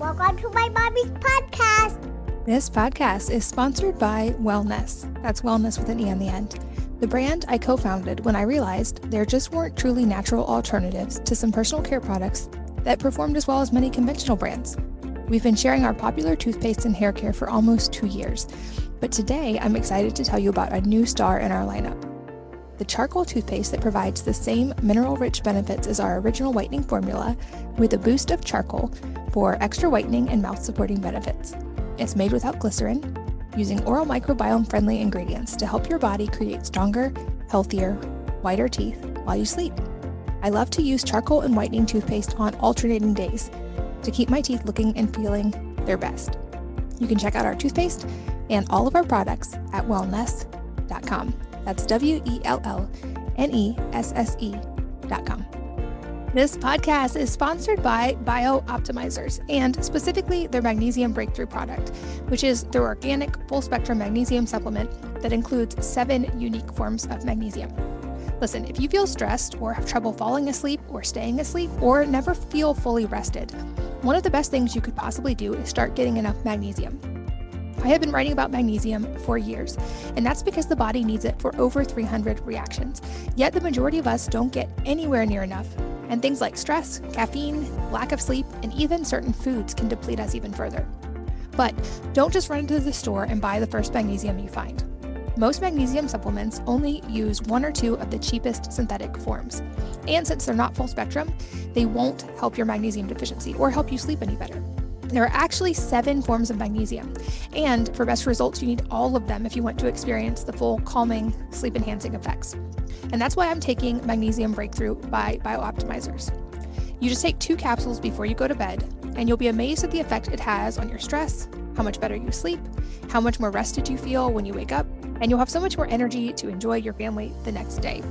Welcome to my mommy's podcast. This podcast is sponsored by Wellness. That's wellness with an E on the end. The brand I co-founded when I realized there just weren't truly natural alternatives to some personal care products that performed as well as many conventional brands. We've been sharing our popular toothpaste and hair care for almost 2 years, but today I'm excited to tell you about a new star in our lineup. The charcoal toothpaste that provides the same mineral-rich benefits as our original whitening formula with a boost of charcoal for extra whitening and mouth-supporting benefits. It's made without glycerin, using oral microbiome-friendly ingredients to help your body create stronger, healthier, whiter teeth while you sleep. I love to use charcoal and whitening toothpaste on alternating days to keep my teeth looking and feeling their best. You can check out our toothpaste and all of our products at wellness.com. That's WELLNESSE.com. This podcast is sponsored by Bio-Optimizers, and specifically their Magnesium Breakthrough product, which is their organic full-spectrum magnesium supplement that includes 7 unique forms of magnesium. Listen, if you feel stressed or have trouble falling asleep or staying asleep or never feel fully rested, one of the best things you could possibly do is start getting enough magnesium. I have been writing about magnesium for years, and that's because the body needs it for over 300 reactions. Yet the majority of us don't get anywhere near enough, and things like stress, caffeine, lack of sleep, and even certain foods can deplete us even further. But don't just run into the store and buy the first magnesium you find. Most magnesium supplements only use 1 or 2 of the cheapest synthetic forms. And since they're not full spectrum, they won't help your magnesium deficiency or help you sleep any better. There are actually 7 forms of magnesium, and for best results, you need all of them if you want to experience the full calming, sleep-enhancing effects. And that's why I'm taking Magnesium Breakthrough by Bio-Optimizers. You just take 2 capsules before you go to bed, and you'll be amazed at the effect it has on your stress, how much better you sleep, how much more rested you feel when you wake up, and you'll have so much more energy to enjoy your family the next day.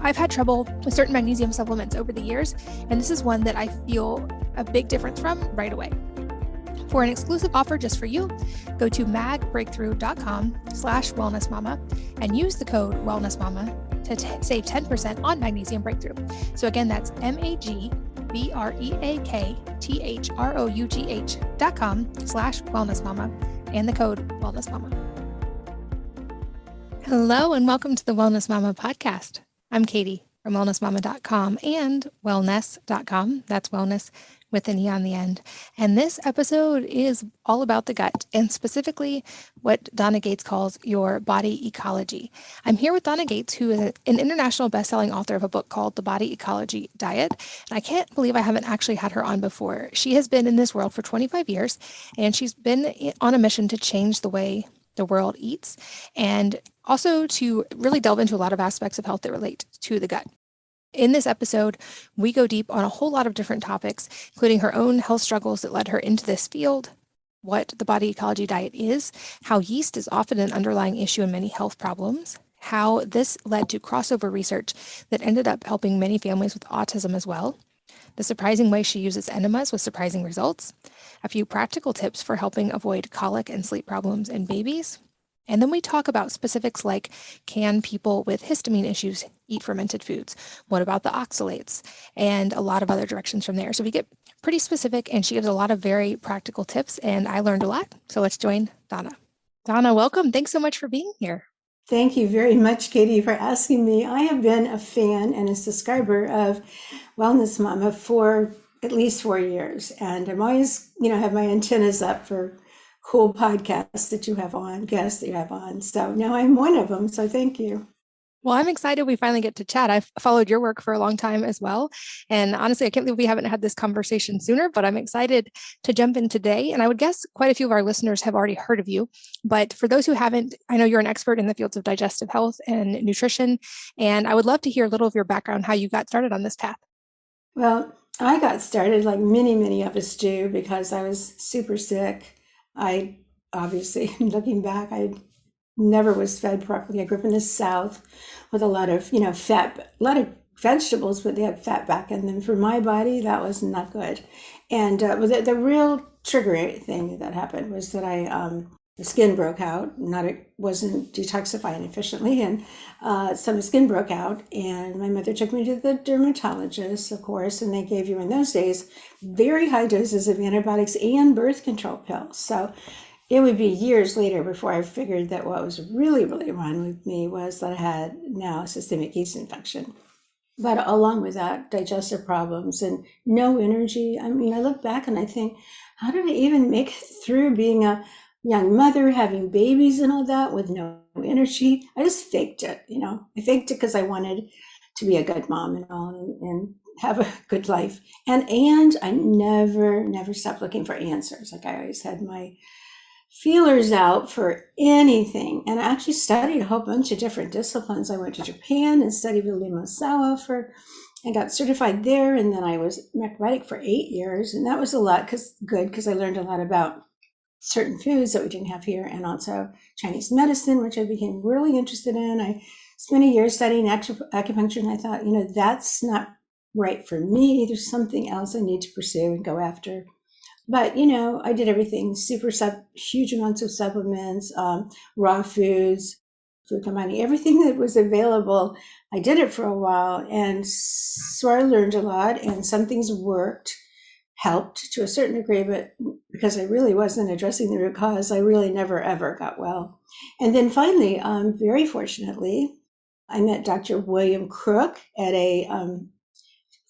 I've had trouble with certain magnesium supplements over the years, and this is one that I feel a big difference from right away. For an exclusive offer just for you, go to magbreakthrough.com/wellnessmama and use the code wellnessmama to save 10% on Magnesium Breakthrough. So again, that's magbreakthrough.com/wellnessmama and the code wellnessmama. Hello and welcome to the Wellness Mama podcast. I'm Katie from wellnessmama.com and wellness.com. That's wellness with an E on the end. And this episode is all about the gut, and specifically what Donna Gates calls your body ecology. I'm here with Donna Gates, who is an international best-selling author of a book called The Body Ecology Diet. And I can't believe I haven't actually had her on before. She has been in this world for 25 years, and she's been on a mission to change the way the world eats, and also to really delve into a lot of aspects of health that relate to the gut. In this episode, we go deep on a whole lot of different topics, including her own health struggles that led her into this field, what the body ecology diet is, how yeast is often an underlying issue in many health problems, how this led to crossover research that ended up helping many families with autism as well, the surprising way she uses enemas with surprising results, a few practical tips for helping avoid colic and sleep problems in babies, and then we talk about specifics like, can people with histamine issues eat fermented foods? What about the oxalates? And a lot of other directions from there. So we get pretty specific, and she gives a lot of very practical tips, and I learned a lot. So let's join Donna. Donna, welcome. Thanks so much for being here. Thank you very much, Katie, for asking me. I have been a fan and a subscriber of Wellness Mama for at least 4 years. And I'm always, have my antennas up for cool podcasts that you have on, guests that you have on. So now I'm one of them. So thank you. Well, I'm excited we finally get to chat. I've followed your work for a long time as well. And honestly, I can't believe we haven't had this conversation sooner, but I'm excited to jump in today. And I would guess quite a few of our listeners have already heard of you. But for those who haven't, I know you're an expert in the fields of digestive health and nutrition. And I would love to hear a little of your background, how you got started on this path. Well, I got started like many of us do because I was super sick. I obviously, looking back, I never was fed properly. I grew up in the South with a lot of, fat, a lot of vegetables, but they had fat back in them. For my body, that was not good. And the real triggering thing that happened was that I the skin broke out. It wasn't detoxifying efficiently, and some skin broke out. And my mother took me to the dermatologist, of course, and they gave you in those days very high doses of antibiotics and birth control pills. So it would be years later before I figured that what was really, really wrong with me was that I had now a systemic yeast infection. But along with that, digestive problems and no energy. I mean, I look back and I think, how did I even make it through being a young mother, having babies and all that with no energy? I just faked it, I faked it because I wanted to be a good mom and all and have a good life. And I never stopped looking for answers. Like, I always had my feelers out for anything. And I actually studied a whole bunch of different disciplines. I went to Japan and studied with Limasawa and got certified there. And then I was macrobiotic for 8 years. And that was a lot because I learned a lot about certain foods that we didn't have here, and also Chinese medicine, which I became really interested in. I spent a year studying acupuncture, and I thought, that's not right for me. There's something else I need to pursue and go after. But, I did everything, huge amounts of supplements, raw foods, food combining, everything that was available. I did it for a while. And so I learned a lot, and some things helped to a certain degree, but because I really wasn't addressing the root cause, I really never, ever got well. And then finally, very fortunately, I met Dr. William Crook at a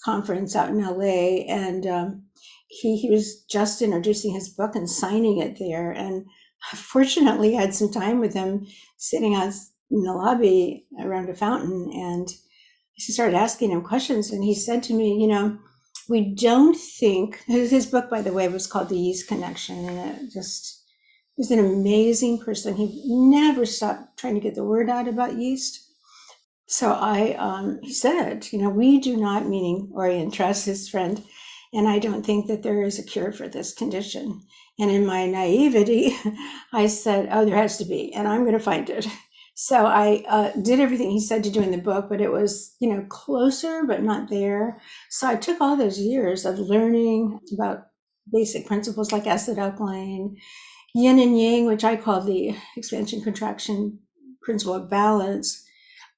conference out in LA, and he was just introducing his book and signing it there. And fortunately, I had some time with him sitting out in the lobby around a fountain, and I started asking him questions. And he said to me, we don't think, his book, by the way, was called The Yeast Connection. And he was an amazing person. He never stopped trying to get the word out about yeast. So he said, we do not, meaning Orion Truss, his friend, and I don't think that there is a cure for this condition. And in my naivety, I said, oh, there has to be, and I'm going to find it. So I did everything he said to do in the book, but it was, closer, but not there. So I took all those years of learning about basic principles like acid alkaline, yin and yang, which I call the expansion contraction principle of balance.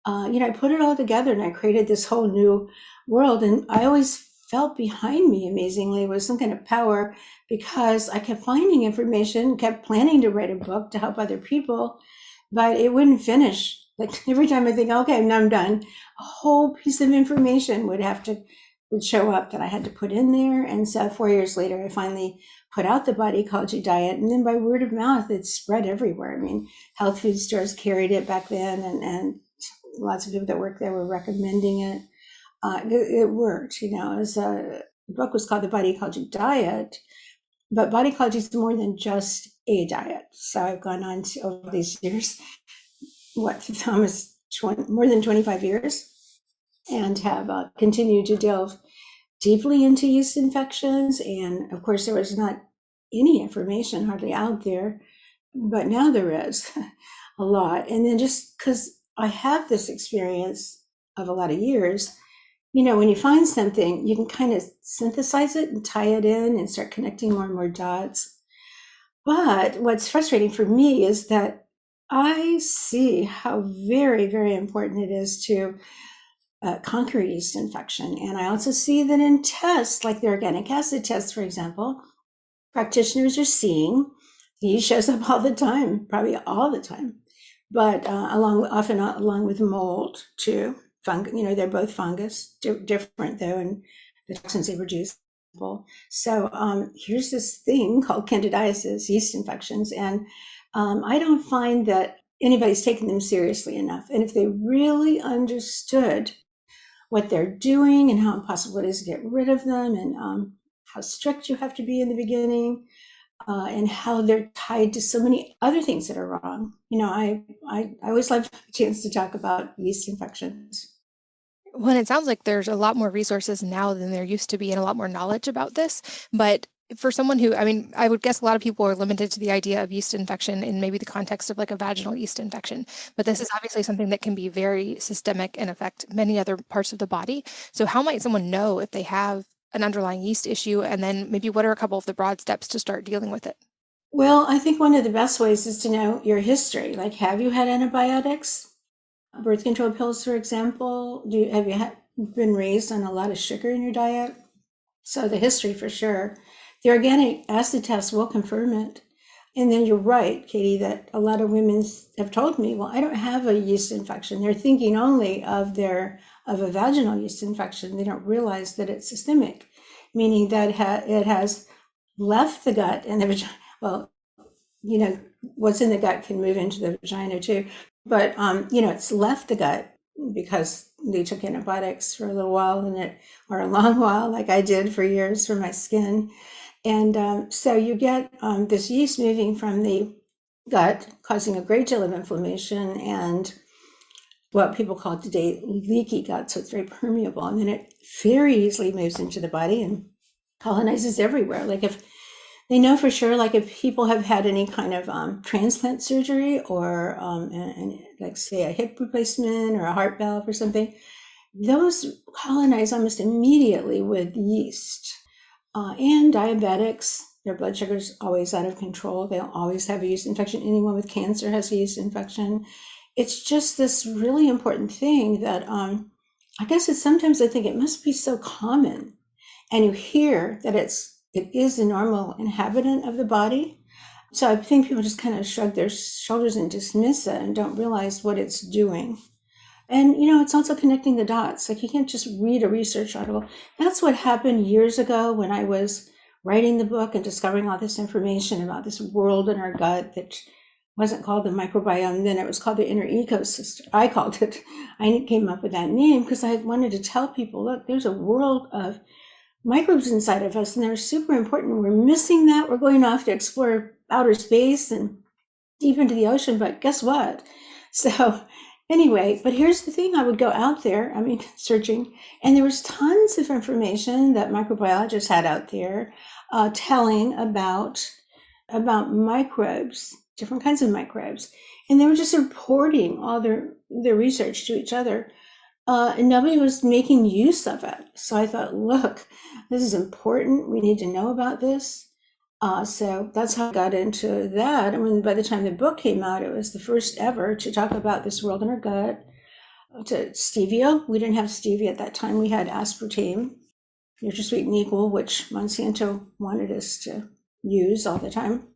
I put it all together and I created this whole new world. And I always felt behind me, amazingly, was some kind of power, because I kept finding information, kept planning to write a book to help other people, but it wouldn't finish. Like, every time I think, okay, now I'm done, a whole piece of information would show up that I had to put in there. And so 4 years later, I finally put out the Body Ecology Diet. And then by word of mouth, it spread everywhere. I mean, health food stores carried it back then, and lots of people that worked there were recommending it. It worked, the book was called The Body Ecology Diet, but body ecology is more than just a diet. So I've gone on to, over these years, almost more than 25 years, and have continued to delve deeply into yeast infections. And of course, there was not any information hardly out there, but now there is a lot. And then just because I have this experience of a lot of years, when you find something, you can kind of synthesize it and tie it in and start connecting more and more dots. But what's frustrating for me is that I see how very, very important it is to conquer yeast infection. And I also see that in tests, like the organic acid test, for example, practitioners are seeing yeast shows up all the time, probably all the time, but often along with mold too. They're both fungus, different though, and the toxins they produce. So here's this thing called candidiasis, yeast infections, and I don't find that anybody's taking them seriously enough. And if they really understood what they're doing and how impossible it is to get rid of them, and how strict you have to be in the beginning, and how they're tied to so many other things that are wrong. I always love a chance to talk about yeast infections. Well, it sounds like there's a lot more resources now than there used to be, and a lot more knowledge about this. But for someone who, I would guess a lot of people are limited to the idea of yeast infection in maybe the context of like a vaginal yeast infection. But this is obviously something that can be very systemic and affect many other parts of the body. So how might someone know if they have an underlying yeast issue? And then maybe what are a couple of the broad steps to start dealing with it? Well, I think one of the best ways is to know your history. Like, have you had antibiotics, birth control pills, for example? Have you been raised on a lot of sugar in your diet? So the history for sure. The organic acid test will confirm it. And then you're right, Katie, that a lot of women have told me, well, I don't have a yeast infection. They're thinking only of a vaginal yeast infection. They don't realize that it's systemic, meaning that it has left the gut and the vagina. Well, what's in the gut can move into the vagina too. But, it's left the gut because they took antibiotics for a little while or a long while, like I did for years for my skin. And so you get this yeast moving from the gut, causing a great deal of inflammation and what people call today leaky gut. So it's very permeable. And then it very easily moves into the body and colonizes everywhere. Like if they know for sure, like if people have had any kind of transplant surgery or like say a hip replacement or a heart valve or something, those colonize almost immediately with yeast. And diabetics, their blood sugar is always out of control. They'll always have a yeast infection. Anyone with cancer has a yeast infection. It's just this really important thing that I guess sometimes I think it must be so common. And you hear that it is a normal inhabitant of the body. So I think people just kind of shrug their shoulders and dismiss it and don't realize what it's doing. And, it's also connecting the dots. Like you can't just read a research article. That's what happened years ago when I was writing the book and discovering all this information about this world in our gut that wasn't called the microbiome. Then it was called the inner ecosystem. I called it. I came up with that name because I wanted to tell people, look, there's a world of microbes inside of us and they're super important. We're missing that. We're going off to explore outer space and deep into the ocean, but guess what? So anyway, but here's the thing, I would go out there, searching, and there was tons of information that microbiologists had out there telling about microbes, different kinds of microbes. And they were just reporting all their research to each other. And nobody was making use of it. So I thought, look, this is important. We need to know about this. So that's how I got into that. And by the time the book came out, it was the first ever to talk about this world in our gut. To stevia, we didn't have stevia at that time. We had aspartame, NutraSweet and Equal, which Monsanto wanted us to use all the time.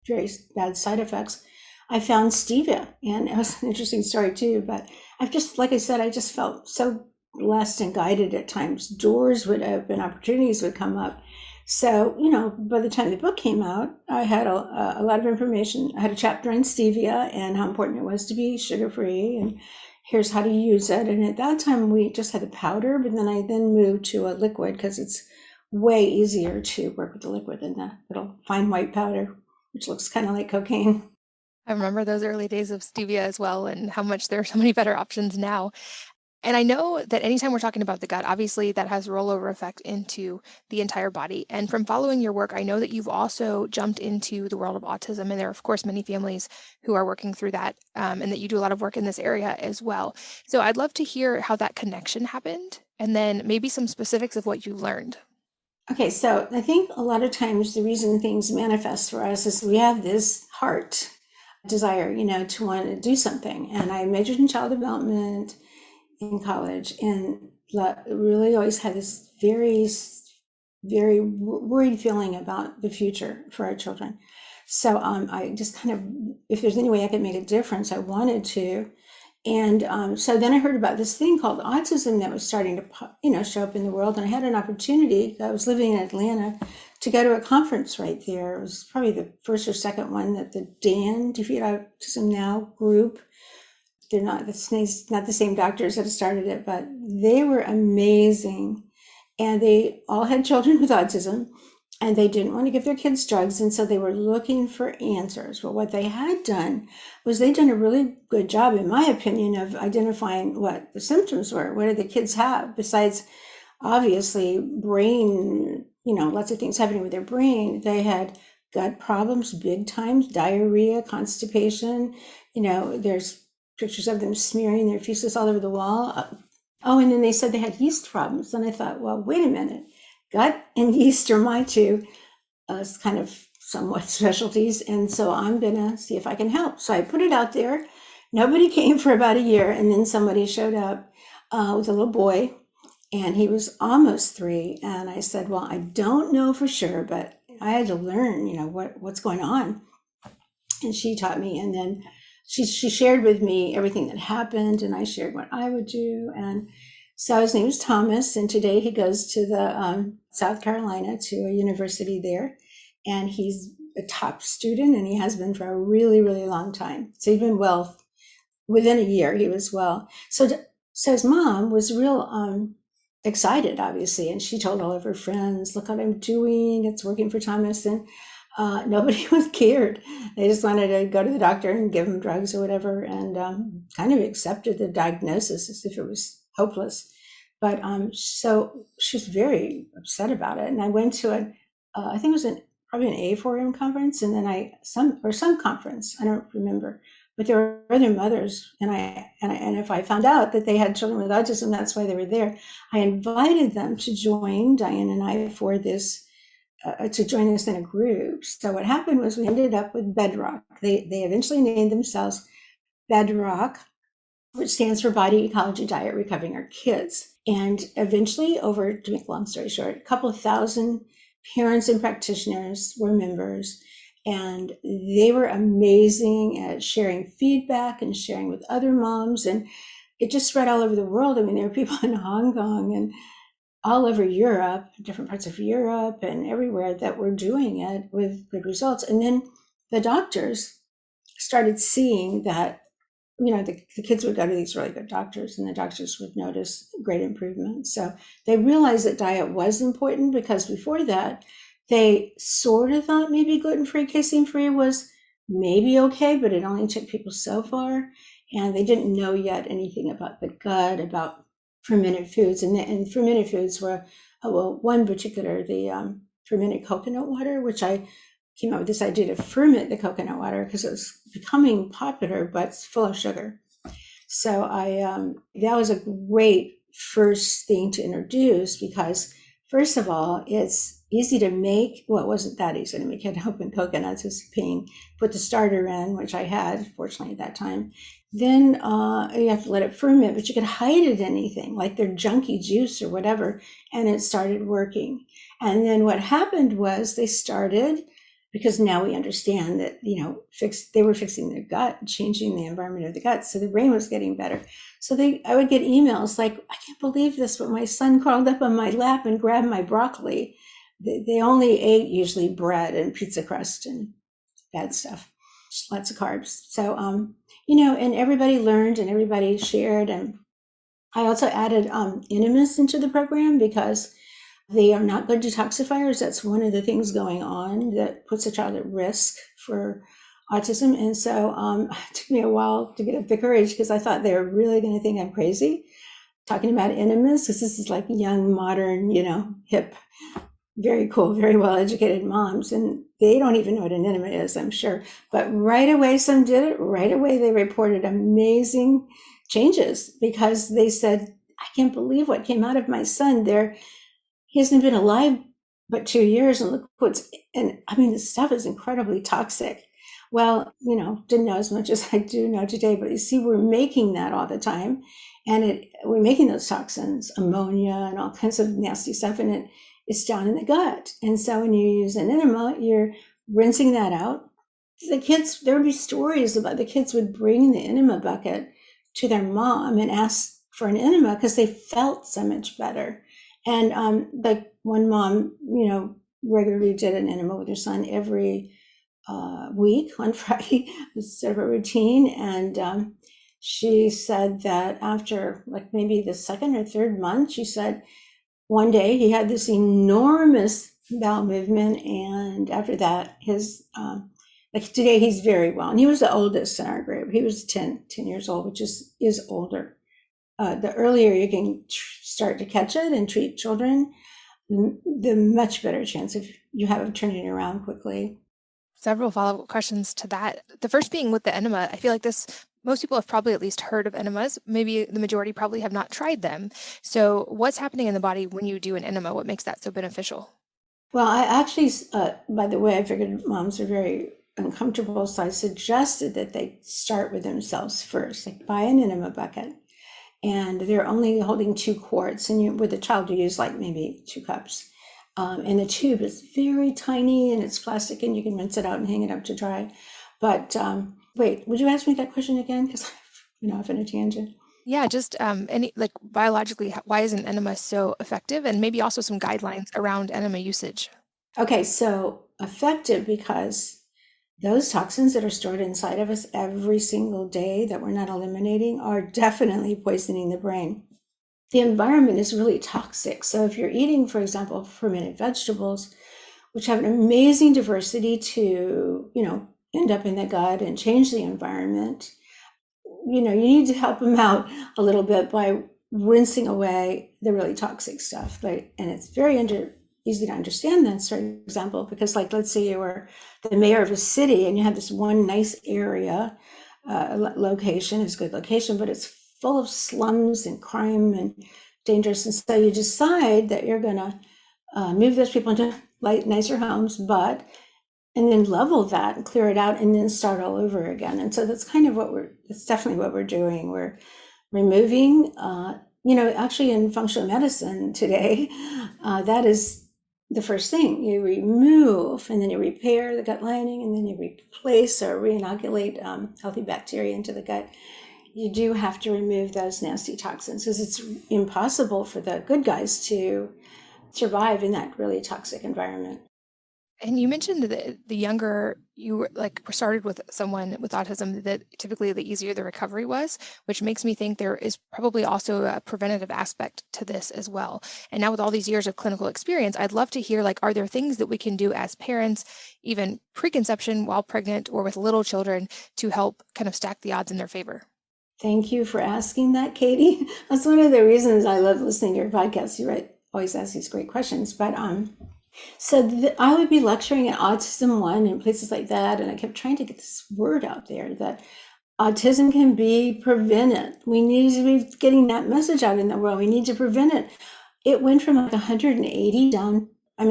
Very bad side effects. I found stevia, and it was an interesting story too. But like I said, I just felt so blessed and guided at times. Doors would open, opportunities would come up. So, by the time the book came out, I had a lot of information. I had a chapter on stevia and how important it was to be sugar-free, and here's how to use it. And at that time, we just had the powder, but then I moved to a liquid because it's way easier to work with the liquid than the little fine white powder, which looks kind of like cocaine. I remember those early days of stevia as well and how much there are so many better options now. And I know that anytime we're talking about the gut, obviously that has rollover effect into the entire body. And from following your work, I know that you've also jumped into the world of autism. And there are, of course, many families who are working through that and that you do a lot of work in this area as well. So I'd love to hear how that connection happened and then maybe some specifics of what you learned. Okay, so I think a lot of times the reason things manifest for us is we have this heart desire, to want to do something. And I majored in child development in college and really always had this very, very worried feeling about the future for our children. So I just kind of, if there's any way I could make a difference, I wanted to. And so then I heard about this thing called autism that was starting to, show up in the world. And I had an opportunity. I was living in Atlanta to go to a conference right there. It was probably the first or second one that the DAN, Defeat Autism Now group. They're not the same doctors that started it, but they were amazing. And they all had children with autism, and they didn't want to give their kids drugs. And so they were looking for answers. But what they had done was they'd done a really good job, in my opinion, of identifying what the symptoms were. What did the kids have besides obviously brain, lots of things happening with their brain. They had gut problems, big times, diarrhea, constipation. There's pictures of them smearing their feces all over the wall. Oh, and then they said they had yeast problems. And I thought, well, wait a minute. Gut and yeast are my two kind of somewhat specialties. And so I'm going to see if I can help. So I put it out there. Nobody came for about a year. And then somebody showed up with a little boy, and he was almost 3. And I said, well, I don't know for sure, but I had to learn, what's going on. And she taught me. And then she shared with me everything that happened, and I shared what I would do. And so his name is Thomas, and today he goes to the South Carolina, to a university there, and he's a top student, and he has been for a really, really long time. So he's been well. Within a year, he was well. So his mom was real excited, obviously, and she told all of her friends, "Look what I'm doing. It's working for Thomas." And nobody was cared. They just wanted to go to the doctor and give him drugs or whatever, and kind of accepted the diagnosis as if it was hopeless. But so she was very upset about it. And I went to I think it was probably an A4M conference, and then some conference, I don't remember. But there were other mothers, and if I found out that they had children with autism, that's why they were there. I invited them to join Diane and I for this, to join us in a group. So what happened was we ended up with Bedrock. They eventually named themselves Bedrock, which stands for Body Ecology Diet, Recovering Our Kids. And eventually, to make a long story short, a couple of thousand parents and practitioners were members. And they were amazing at sharing feedback and sharing with other moms. And it just spread all over the world. I mean, there were people in Hong Kong and all over Europe, different parts of Europe and everywhere, that were doing it with good results. And then the doctors started seeing that, the kids would go to these really good doctors, and the doctors would notice great improvement. So they realized that diet was important, because before that, they sort of thought maybe gluten-free, casein-free was maybe okay, but it only took people so far. And they didn't know yet anything about the gut, about fermented foods. And fermented foods were, one particular, the fermented coconut water, which I came up with this idea to ferment the coconut water because it was becoming popular, but it's full of sugar. So that was a great first thing to introduce, because first of all, it's easy to make. Well, it wasn't that easy to make. You had to open coconuts, was a pain. Put the starter in, which I had, fortunately, at that time. Then you have to let it ferment, but you could hide it in anything, like their junky juice or whatever, and it started working. And then what happened was they started, because now we understand that, they were fixing their gut, changing the environment of the gut, so the brain was getting better. So I would get emails like, "I can't believe this, but my son crawled up on my lap and grabbed my broccoli." They only ate usually bread and pizza crust and bad stuff, just lots of carbs. So, and everybody learned and everybody shared. And I also added Enemas into the program, because they are not good detoxifiers. That's one of the things going on that puts a child at risk for autism. And so it took me a while to get up the courage, because I thought they were really going to think I'm crazy talking about enemas, because this is like young, modern, hip, very cool, very well-educated moms, and they don't even know what an enema is, I'm sure. But right away, some did it. Right away, they reported amazing changes, because they said, "I can't believe what came out of my son. He hasn't been alive but 2 years, and look the stuff is incredibly toxic." Well, didn't know as much as I do know today, but you see, we're making that all the time, and we're making those toxins, ammonia and all kinds of nasty stuff, and it's down in the gut. And so when you use an enema, you're rinsing that out. The kids, there would be stories about the kids would bring the enema bucket to their mom and ask for an enema because they felt so much better. And like one mom, regularly did an enema with her son every week on Friday. It was sort of a routine. And she said that after like maybe the second or third month, she said one day he had this enormous bowel movement. And after that, his, like today he's very well. And he was the oldest in our group. He was 10 years old, which is older. The earlier you can start to catch it and treat children, the much better chance of you have of turning it around quickly. Several follow-up questions to that. The first being with the enema. I feel like most people have probably at least heard of enemas. Maybe the majority probably have not tried them. So what's happening in the body when you do an enema? What makes that so beneficial? Well, I actually, by the way, I figured moms are very uncomfortable, so I suggested that they start with themselves first. Like buy an enema bucket, and they're only holding 2 quarts, and with a child, you use like maybe 2 cups. And the tube is very tiny, and it's plastic, and you can rinse it out and hang it up to dry. But wait, would you ask me that question again? Because I'm off on a tangent. Yeah, just any like biologically, why is an enema so effective? And maybe also some guidelines around enema usage. Okay, so effective because those toxins that are stored inside of us every single day that we're not eliminating are definitely poisoning the brain. The environment is really toxic. So if you're eating, for example, fermented vegetables, which have an amazing diversity to, end up in the gut and change the environment, you need to help them out a little bit by rinsing away the really toxic stuff. And it's very easy to understand this, for example, because like, let's say you were the mayor of a city and you have this one nice area, location is a good location, but it's full of slums and crime and dangerous. And so you decide that you're going to move those people into nicer homes, and then level that and clear it out and then start all over again. And so that's kind of that's definitely what we're doing. We're removing, actually in functional medicine today, that is the first thing. You remove and then you repair the gut lining and then you replace or reinoculate healthy bacteria into the gut. You do have to remove those nasty toxins because it's impossible for the good guys to survive in that really toxic environment. And you mentioned that the younger you were started with someone with autism, that typically the easier the recovery was, which makes me think there is probably also a preventative aspect to this as well. And now with all these years of clinical experience, I'd love to hear, are there things that we can do as parents, even preconception while pregnant or with little children, to help kind of stack the odds in their favor? Thank you for asking that, Katie. That's one of the reasons I love listening to your podcast. You always ask these great questions. But so I would be lecturing at Autism One and places like that, and I kept trying to get this word out there that autism can be prevented. We need to be getting that message out in the world. We need to prevent it. It went from 180 down, 1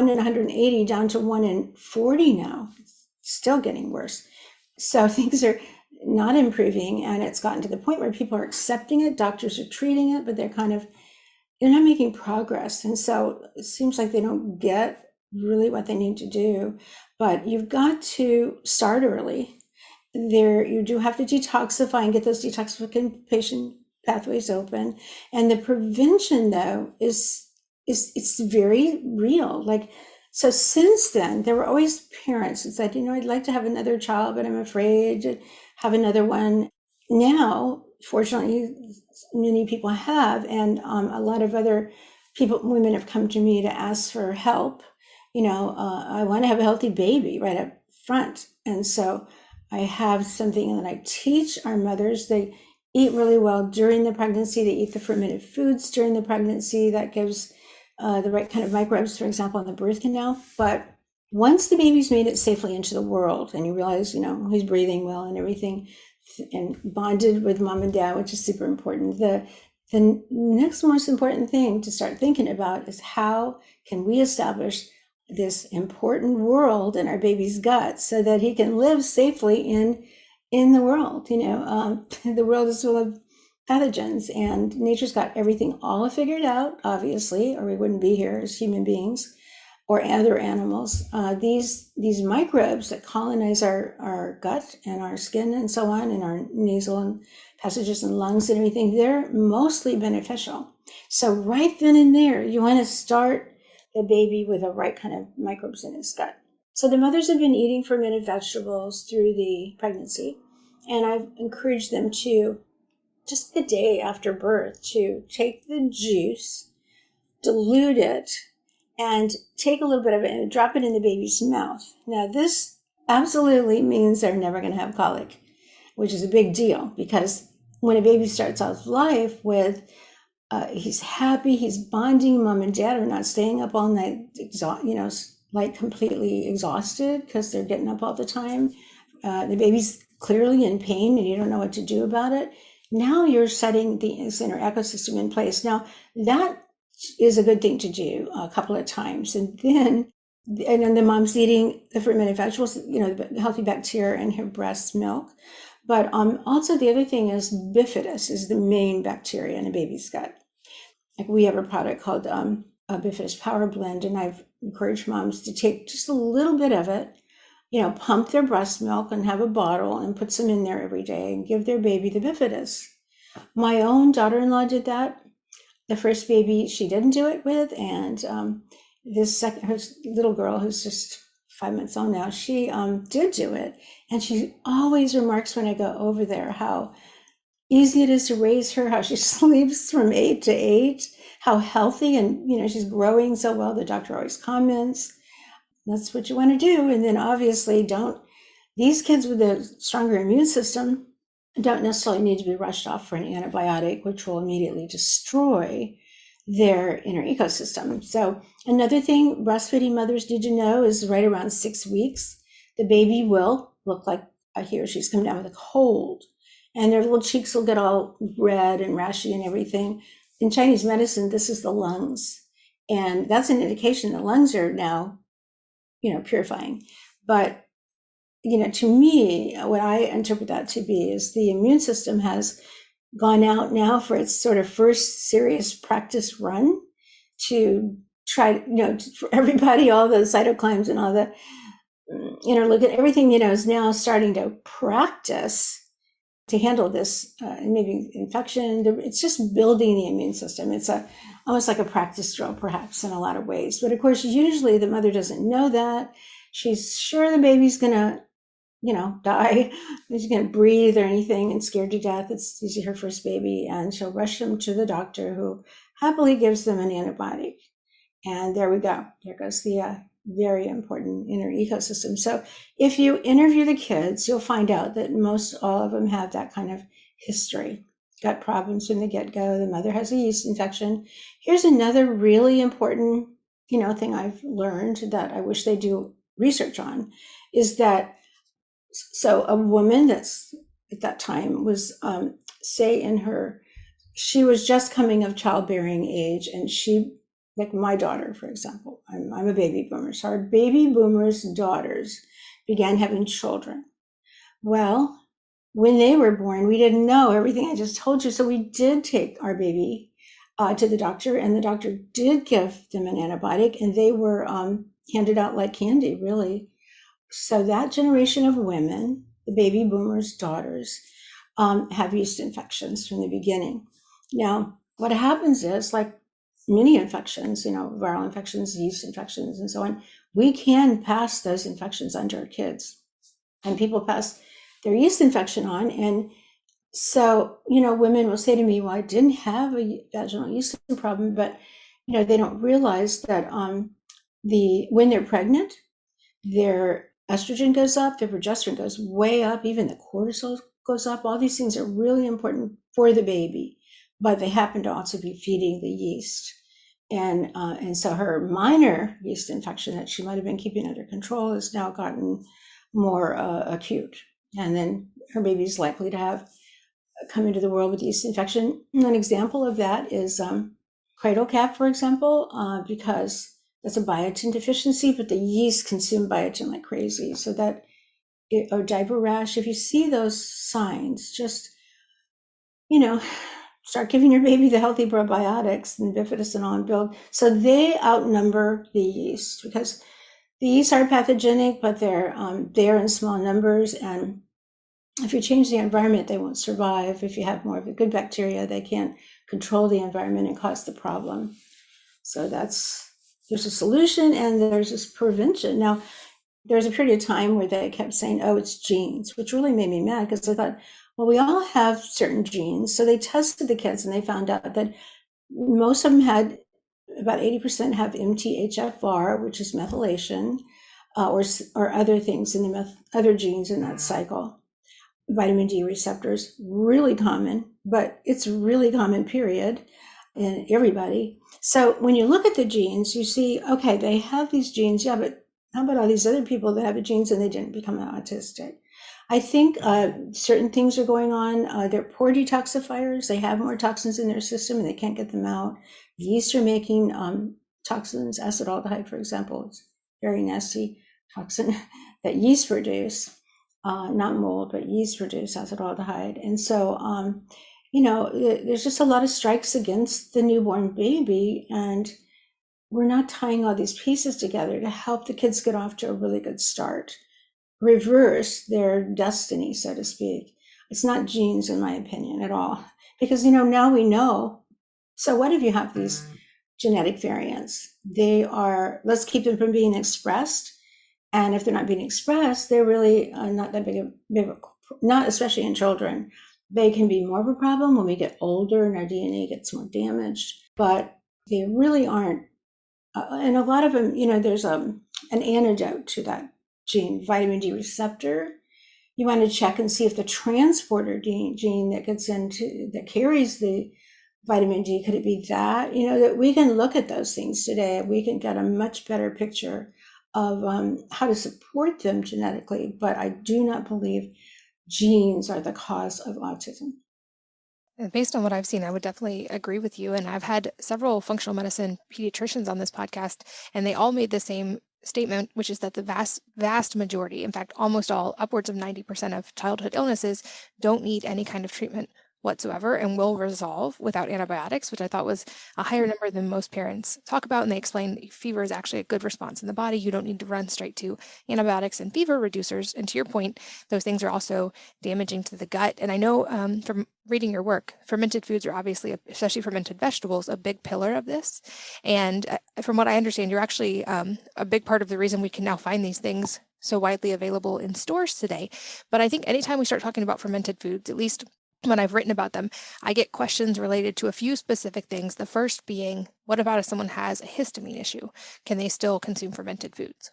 in 180 down to 1 in 40 now. It's still getting worse. So things are not improving, and it's gotten to the point where people are accepting it. Doctors are treating it, but they're not making progress. And so it seems like they don't get really what they need to do. But you've got to start early. You do have to detoxify and get those detoxification pathways open. And the prevention, though, it's very real. So since then, there were always parents that said, I'd like to have another child, but I'm afraid to have another one. Now, fortunately, many people have, and a lot of other women have come to me to ask for help. I want to have a healthy baby right up front. And so I have something that I teach our mothers. They eat really well during the pregnancy. They eat the fermented foods during the pregnancy. That gives the right kind of microbes, for example, in the birth canal. But once the baby's made it safely into the world and you realize, he's breathing well and everything, and bonded with mom and dad, which is super important. The next most important thing to start thinking about is how can we establish this important world in our baby's gut so that he can live safely in the world. The world is full of pathogens, and nature's got everything all figured out, obviously, or we wouldn't be here as human beings or other animals. These microbes that colonize our gut and our skin and so on, and our nasal and passages and lungs and everything, they're mostly beneficial. So right then and there, you want to start the baby with the right kind of microbes in his gut. So the mothers have been eating fermented vegetables through the pregnancy, and I've encouraged them to, just the day after birth, to take the juice, dilute it, and take a little bit of it and drop it in the baby's mouth. Now, this absolutely means they're never going to have colic, which is a big deal, because when a baby starts off life with, he's happy, he's bonding, mom and dad are not staying up all night, completely exhausted because they're getting up all the time. The baby's clearly in pain and you don't know what to do about it. Now you're setting the inner ecosystem in place. Now, that is a good thing to do a couple of times. And then the mom's eating the fermented vegetables, the healthy bacteria in her breast milk. But also the other thing is bifidus is the main bacteria in a baby's gut. Like we have a product called a bifidus power blend, and I've encouraged moms to take just a little bit of it, pump their breast milk and have a bottle and put some in there every day and give their baby the bifidus. My own daughter-in-law did that. The first baby she didn't do it with, and her little girl who's just 5 months old now, she did do it. And she always remarks when I go over there how easy it is to raise her, how she sleeps from 8 to 8, how healthy, and she's growing so well. The doctor always comments, that's what you want to do. And then obviously these kids with a stronger immune system don't necessarily need to be rushed off for an antibiotic, which will immediately destroy their inner ecosystem. So another thing breastfeeding mothers need to know is right around 6 weeks, the baby will look like he or she's come down with a cold, and their little cheeks will get all red and rashy and everything. In Chinese medicine, this is the lungs, and that's an indication the lungs are now, purifying. But to me, what I interpret that to be is the immune system has gone out now for its sort of first serious practice run to try, for everybody, all the cytokines and all the interleukin, everything, is now starting to practice to handle this maybe infection. It's just building the immune system. It's almost like a practice drill, perhaps, in a lot of ways. But of course, usually the mother doesn't know that. She's sure the baby's going to die. She's going to breathe or anything and scared to death. It's usually her first baby. And she'll rush them to the doctor, who happily gives them an antibiotic. And there we go. There goes the very important inner ecosystem. So if you interview the kids, you'll find out that most all of them have that kind of history, gut problems from the get-go. The mother has a yeast infection. Here's another really important, thing I've learned that I wish they do research on, is that so a woman that's at that time was, she was just coming of childbearing age, and she, like my daughter, for example, I'm a baby boomer. So our baby boomers' daughters began having children. Well, when they were born, we didn't know everything I just told you. So we did take our baby to the doctor, and the doctor did give them an antibiotic, and they were handed out like candy, really. So that generation of women, the baby boomers' daughters, have yeast infections from the beginning. Now, what happens is, like many infections, viral infections, yeast infections, and so on, we can pass those infections on to our kids. And people pass their yeast infection on. And so, women will say to me, well, I didn't have a vaginal yeast problem, but, they don't realize that when they're pregnant, their estrogen goes up, their progesterone goes way up, even the cortisol goes up. All these things are really important for the baby, but they happen to also be feeding the yeast. And so her minor yeast infection that she might have been keeping under control has now gotten more acute. And then her baby's likely to have come into the world with yeast infection. An example of that is cradle cap, for example, because that's a biotin deficiency, but the yeast consume biotin like crazy. So that, or diaper rash, if you see those signs, just, start giving your baby the healthy probiotics and bifidus and all, and build. So they outnumber the yeast, because the yeast are pathogenic, but they're there in small numbers. And if you change the environment, they won't survive. If you have more of the good bacteria, they can't control the environment and cause the problem. So there's a solution, and there's this prevention. Now, there's a period of time where they kept saying, oh, it's genes, which really made me mad, because I thought, well, we all have certain genes. So they tested the kids, and they found out that most of them had, about 80% have MTHFR, which is methylation, or other things in the other genes in that cycle. Vitamin D receptors, really common, but it's really common, period, in everybody. So when you look at the genes, you see, okay, they have these genes, yeah, but how about all these other people that have the genes and they didn't become autistic? I think certain things are going on. They're poor detoxifiers. They have more toxins in their system and they can't get them out. Yeast are making toxins, acetaldehyde, for example. It's a very nasty toxin that yeast produce, not mold, but yeast produce acetaldehyde. And so, there's just a lot of strikes against the newborn baby, and we're not tying all these pieces together to help the kids get off to a really good start, reverse their destiny, so to speak. It's not genes, in my opinion, at all. Because, now we know. So what if you have these genetic variants? Let's keep them from being expressed. And if they're not being expressed, they're really not that big not especially in children. They can be more of a problem when we get older and our DNA gets more damaged, but they really aren't. And a lot of them, there's an antidote to that gene, vitamin D receptor. You want to check and see if the transporter gene that carries the vitamin D, could it be that? That we can look at those things today. We can get a much better picture of how to support them genetically. But I do not believe genes are the cause of autism. Based on what I've seen, I would definitely agree with you. And I've had several functional medicine pediatricians on this podcast, and they all made the same statement, which is that the vast majority, in fact, almost all, upwards of 90% of childhood illnesses don't need any kind of treatment whatsoever and will resolve without antibiotics, which I thought was a higher number than most parents talk about. And they explain fever is actually a good response in the body. You don't need to run straight to antibiotics and fever reducers. And to your point, those things are also damaging to the gut. And I know from reading your work, fermented foods are obviously, especially fermented vegetables, a big pillar of this. And from what I understand, you're actually a big part of the reason we can now find these things so widely available in stores today. But I think anytime we start talking about fermented foods, at least when I've written about them, I get questions related to a few specific things. The first being, what about if someone has a histamine issue? Can they still consume fermented foods?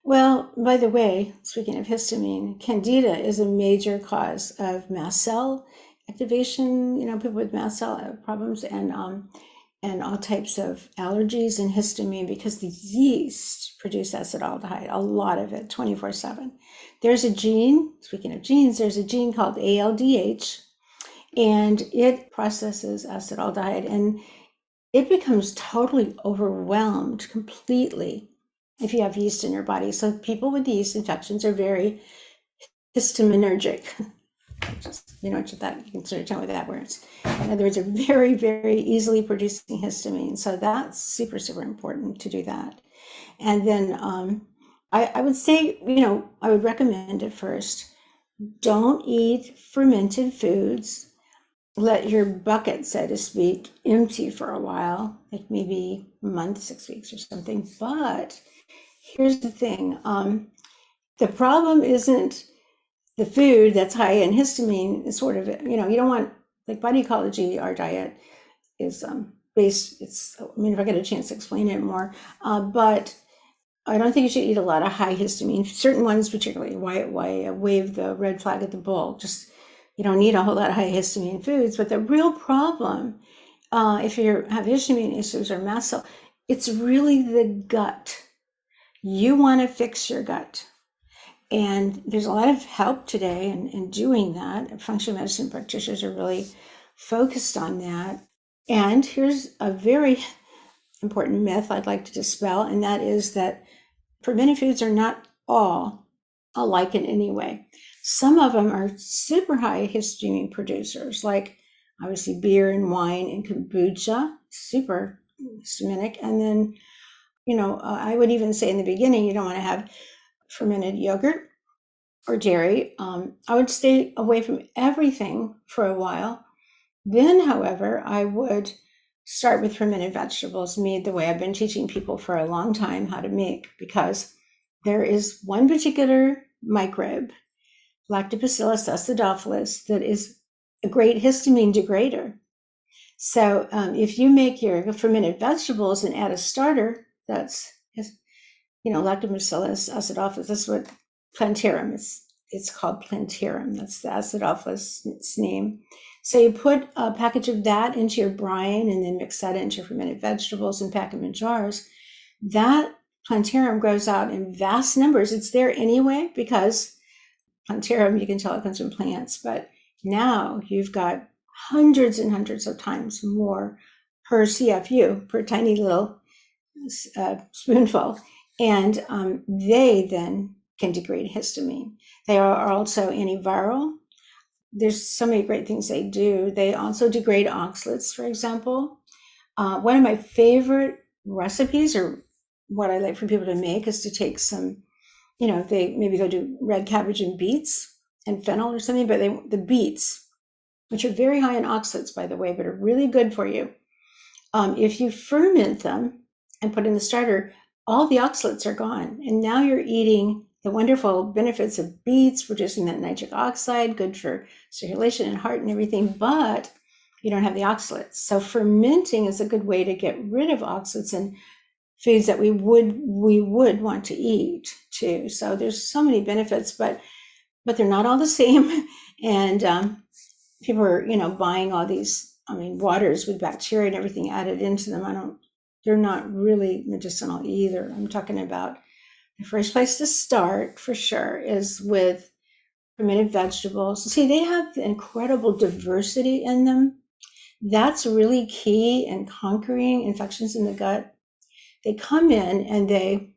Well, by the way, speaking of histamine, candida is a major cause of mast cell activation, people with mast cell problems, and all types of allergies and histamine, because the yeast produce acetaldehyde, a lot of it, 24/7. There's a gene, speaking of genes, there's a gene called ALDH, and it processes acetaldehyde, and it becomes totally overwhelmed completely if you have yeast in your body. So people with yeast infections are very histaminergic. You can sort of tell me that words. In other words, they're very, very easily producing histamine. So that's super, super important to do that. And then I would say, I would recommend at first, don't eat fermented foods. Let your bucket, so to speak, empty for a while, like maybe a month, 6 weeks or something. But here's the thing. The problem isn't the food that's high in histamine. Is sort of, you don't want, like Body Ecology, our diet is based, if I get a chance to explain it more, but I don't think you should eat a lot of high histamine, certain ones particularly. Why wave the red flag at the bull? Just, you don't need a whole lot of high histamine foods. But the real problem, if you have histamine issues or mast cell, it's really the gut. You want to fix your gut. And there's a lot of help today in doing that. Functional medicine practitioners are really focused on that. And here's a very important myth I'd like to dispel, and that is that fermented foods are not all alike in any way. Some of them are super high histamine producers, like obviously beer and wine and kombucha, super histaminic. And then, I would even say in the beginning, you don't want to have fermented yogurt or dairy. I would stay away from everything for a while. Then, however, I would start with fermented vegetables, made the way I've been teaching people for a long time how to make, because there is one particular microbe, Lactobacillus acidophilus, that is a great histamine degrader. So if you make your fermented vegetables and add a starter, that's, Lactobacillus acidophilus, that's what plantarum is. It's called plantarum. That's the acidophilus name. So you put a package of that into your brine and then mix that into your fermented vegetables and pack them in jars. That plantarum grows out in vast numbers. It's there anyway because plantarum, you can tell it comes from plants, but now you've got hundreds and hundreds of times more per CFU, per tiny little spoonful. And they then can degrade histamine. They are also antiviral. There's so many great things they do. They also degrade oxalates, for example. One of my favorite recipes, or what I like for people to make, is to take some, they'll do red cabbage and beets and fennel or something, but the beets, which are very high in oxalates, by the way, but are really good for you. If you ferment them and put in the starter, all the oxalates are gone. And now you're eating the wonderful benefits of beets, producing that nitric oxide, good for circulation and heart and everything, but you don't have the oxalates. So fermenting is a good way to get rid of oxalates in foods that we would want to eat too. So there's so many benefits, but they're not all the same. And people are, buying all these, waters with bacteria and everything added into them. They're not really medicinal either. I'm talking about the first place to start for sure is with fermented vegetables. See, they have incredible diversity in them. That's really key in conquering infections in the gut. They come in and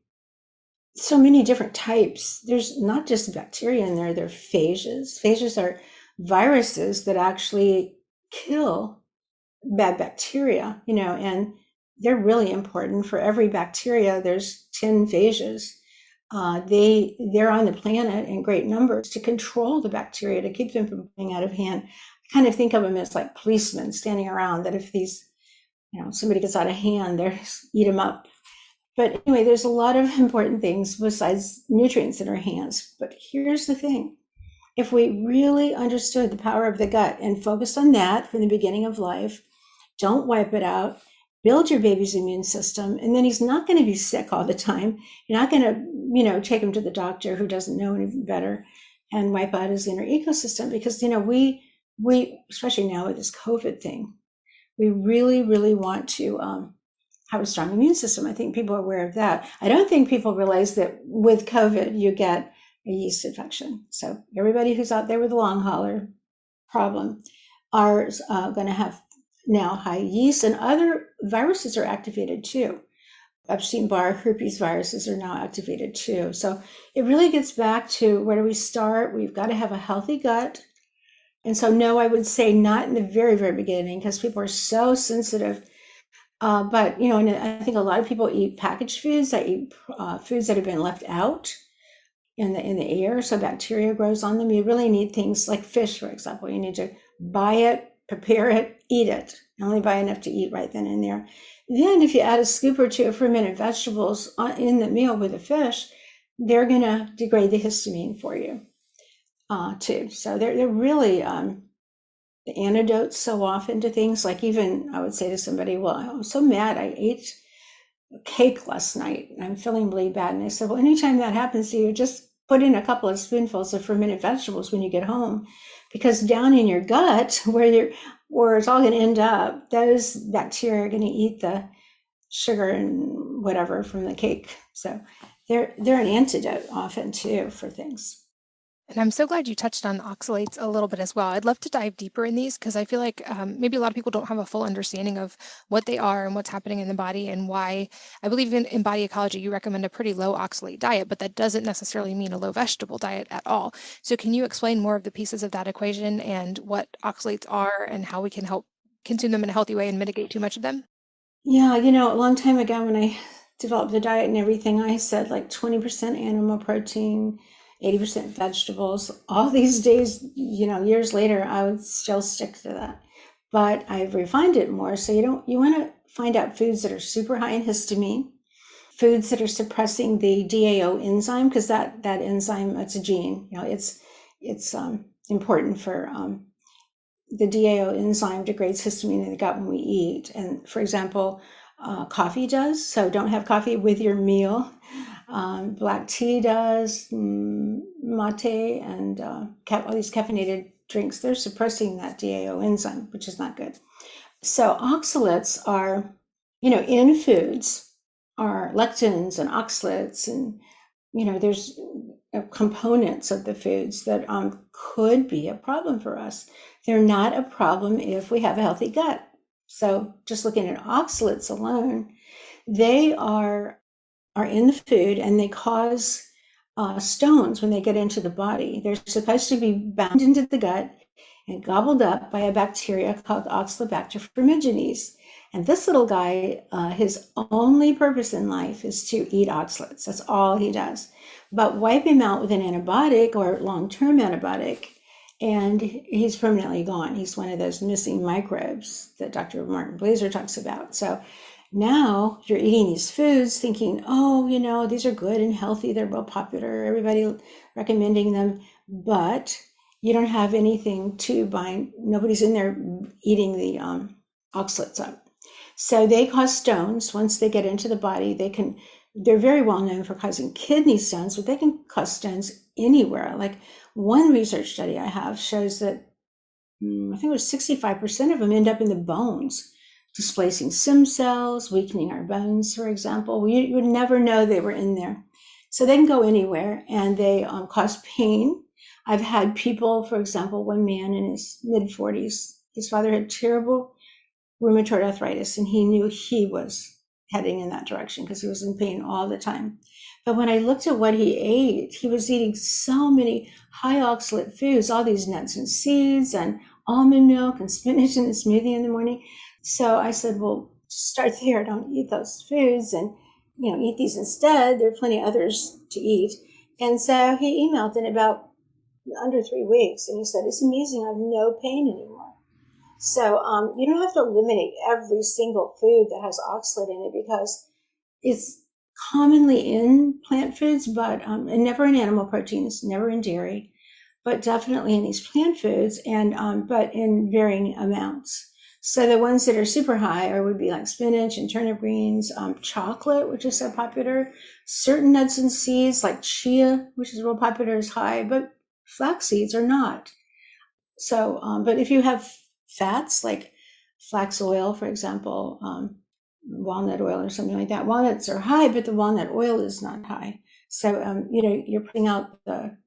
so many different types. There's not just bacteria in there, they're phages. Phages are viruses that actually kill bad bacteria, and they're really important. For every bacteria, there's 10 phages. They're on the planet in great numbers to control the bacteria, to keep them from getting out of hand. I kind of think of them as like policemen standing around, that if somebody gets out of hand, they eat them up. But anyway, there's a lot of important things besides nutrients in our hands. But here's the thing. If we really understood the power of the gut and focused on that from the beginning of life, don't wipe it out, build your baby's immune system, and then he's not going to be sick all the time. You're not going to, take him to the doctor who doesn't know any better and wipe out his inner ecosystem. Because, we, especially now with this COVID thing, we really, really want to have a strong immune system. I think people are aware of that. I don't think people realize that with COVID, you get a yeast infection. So everybody who's out there with a long hauler problem are going to have now high yeast, and other viruses are activated too. Epstein-Barr herpes viruses are now activated too. So it really gets back to, where do we start? We've got to have a healthy gut. And so no, I would say not in the very, very beginning, because people are so sensitive. But, and I think a lot of people eat packaged foods. They eat foods that have been left out in the air, so bacteria grows on them. You really need things like fish, for example. You need to buy it, prepare it, eat it. Only buy enough to eat right then and there. Then if you add a scoop or two of fermented vegetables in the meal with the fish, they're going to degrade the histamine for you too. So they're really the antidotes so often to things. Like, even I would say to somebody, well, I'm so mad, I ate cake last night and I'm feeling really bad. And I said, well, anytime that happens to you, just put in a couple of spoonfuls of fermented vegetables when you get home, because down in your gut, where it's all going to end up, those bacteria are going to eat the sugar and whatever from the cake. So they're an antidote often too for things. And I'm so glad you touched on oxalates a little bit as well. I'd love to dive deeper in these, because I feel like maybe a lot of people don't have a full understanding of what they are and what's happening in the body, and why. I believe in Body Ecology, you recommend a pretty low oxalate diet, but that doesn't necessarily mean a low vegetable diet at all. So can you explain more of the pieces of that equation and what oxalates are and how we can help consume them in a healthy way and mitigate too much of them? Yeah, a long time ago when I developed the diet and everything, I said like 20% animal protein, 80% vegetables. All these days, years later, I would still stick to that. But I've refined it more. So you want to find out foods that are super high in histamine, foods that are suppressing the DAO enzyme, because that enzyme, it's a gene. It's important for the DAO enzyme degrades histamine in the gut when we eat. And for example, coffee does. So don't have coffee with your meal. Black tea does, mate, and all these caffeinated drinks, they're suppressing that DAO enzyme, which is not good. So oxalates are, in foods, are lectins and oxalates, and, there's components of the foods that could be a problem for us. They're not a problem if we have a healthy gut. So just looking at oxalates alone, they are in the food, and they cause stones when they get into the body. They're supposed to be bound into the gut and gobbled up by a bacteria called Oxalobacter formigenes. And this little guy, his only purpose in life is to eat oxalates. That's all he does. But wipe him out with an antibiotic or long-term antibiotic, and he's permanently gone. He's one of those missing microbes that Dr. Martin Blaser talks about. So now you're eating these foods thinking, oh, these are good and healthy. They're real popular. Everybody recommending them, but you don't have anything to bind. Nobody's in there eating the oxalates up. So they cause stones. Once they get into the body, they're very well known for causing kidney stones, but they can cause stones anywhere. Like one research study I have shows that I think it was 65% of them end up in the bones, displacing stem cells, weakening our bones, for example. You would never know they were in there. So they can go anywhere, and they cause pain. I've had people, for example, one man in his mid-40s, his father had terrible rheumatoid arthritis, and he knew he was heading in that direction because he was in pain all the time. But when I looked at what he ate, he was eating so many high oxalate foods, all these nuts and seeds and almond milk and spinach in the smoothie in the morning. So I said, well, start there. Don't eat those foods, and eat these instead. There are plenty of others to eat. And so he emailed in about under 3 weeks, and he said, it's amazing. I have no pain anymore. So you don't have to eliminate every single food that has oxalate in it, because it's commonly in plant foods, but and never in animal proteins, never in dairy, but definitely in these plant foods, and but in varying amounts. So the ones that are super high would be like spinach and turnip greens, chocolate, which is so popular, certain nuts and seeds like chia, which is real popular, is high, but flax seeds are not. So, but if you have fats like flax oil, for example, walnut oil or something like that, walnuts are high, but the walnut oil is not high. So, you're putting out when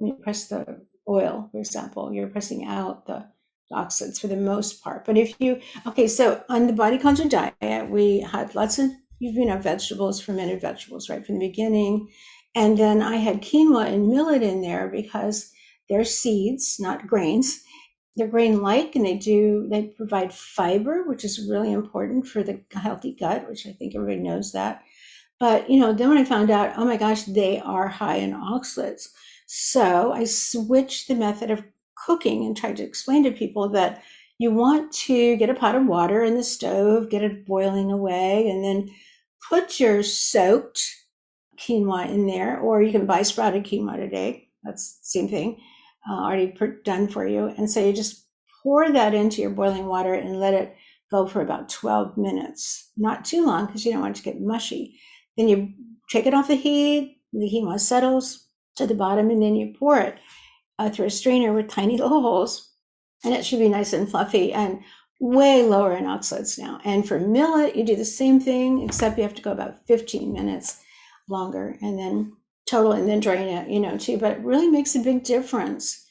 you press the oil, for example, you're pressing out the oxalates for the most part. But so on the Body Ecology Diet, we had lots of, vegetables, fermented vegetables right from the beginning. And then I had quinoa and millet in there because they're seeds, not grains. They're grain-like, and they provide fiber, which is really important for the healthy gut, which I think everybody knows that. But, then when I found out, oh my gosh, they are high in oxalates. So I switched the method of cooking and tried to explain to people that you want to get a pot of water in the stove, get it boiling away, and then put your soaked quinoa in there, or you can buy sprouted quinoa today. That's the same thing, already done for you. And so you just pour that into your boiling water and let it go for about 12 minutes, not too long because you don't want it to get mushy. Then you take it off the heat, the quinoa settles to the bottom, and then you pour it through a strainer with tiny little holes, and it should be nice and fluffy and way lower in oxalates now. And for millet, you do the same thing, except you have to go about 15 minutes longer, and then drain it, too. But it really makes a big difference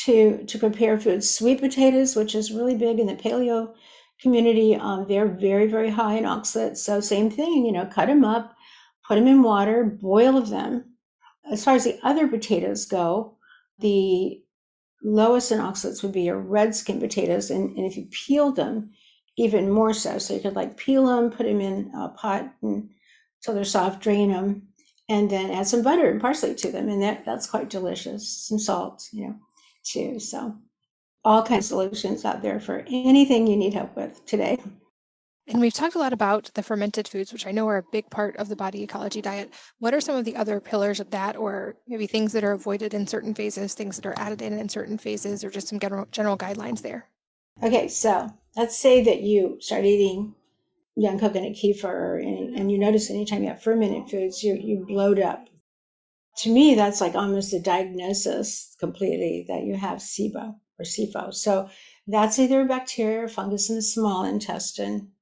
to prepare foods. Sweet potatoes, which is really big in the paleo community, they're very, very high in oxalates. So same thing, cut them up, put them in water, boil them. As far as the other potatoes go, the lowest in oxalates would be your red skin potatoes. And if you peel them, even more so. So you could peel them, put them in a pot until they're soft, drain them, and then add some butter and parsley to them. And that's quite delicious. Some salt, too. So all kinds of solutions out there for anything you need help with today. And we've talked a lot about the fermented foods, which I know are a big part of the Body Ecology Diet. What are some of the other pillars of that, or maybe things that are avoided in certain phases, things that are added in certain phases, or just some general guidelines there? Okay, so let's say that you start eating young coconut kefir, and you notice anytime you have fermented foods, you bloat up. To me, that's like almost a diagnosis completely that you have SIBO or SIFO. So that's either a bacteria or fungus in the small intestine.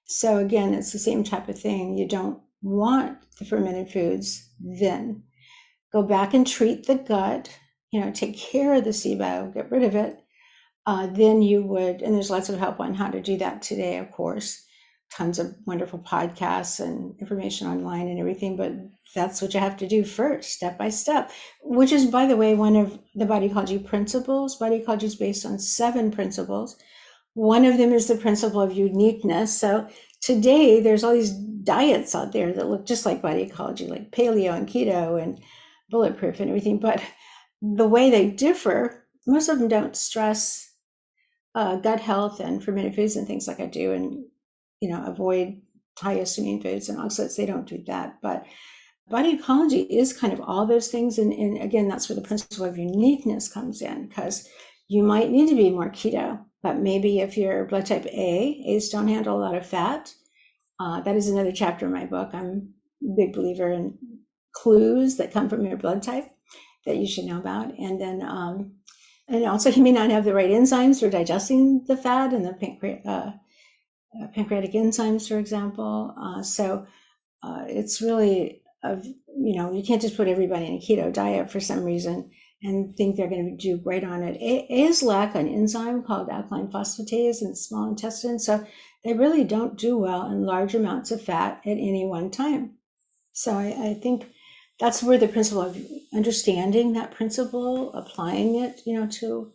So again, it's the same type of thing. You don't want the fermented foods then. Go back and treat the gut, take care of the SIBO, get rid of it. then you would, and there's lots of help on how to do that today, of course, tons of wonderful podcasts and information online and everything, but that's what you have to do first, step by step, which is, by the way, one of the body ecology principles. Body ecology is based on 7 principles. One of them is the principle of uniqueness. So today there's all these diets out there that look just like body ecology, like paleo and keto and bulletproof and everything, but the way they differ, most of them don't stress gut health and fermented foods and things like I do, and avoid high histamine foods and oxalates. They don't do that, but body ecology is kind of all those things, and again, that's where the principle of uniqueness comes in, because you might need to be more keto, but maybe if you're blood type A's don't handle a lot of fat. That is another chapter in my book. I'm a big believer in clues that come from your blood type that you should know about, and then and also you may not have the right enzymes for digesting the fat and the pancreatic enzymes, for example. So it's really, you can't just put everybody in a keto diet for some reason and think they're going to do great on it. A's lack an enzyme called alkaline phosphatase in the small intestine, so they really don't do well in large amounts of fat at any one time. So I think that's where the principle of understanding that principle, applying it, to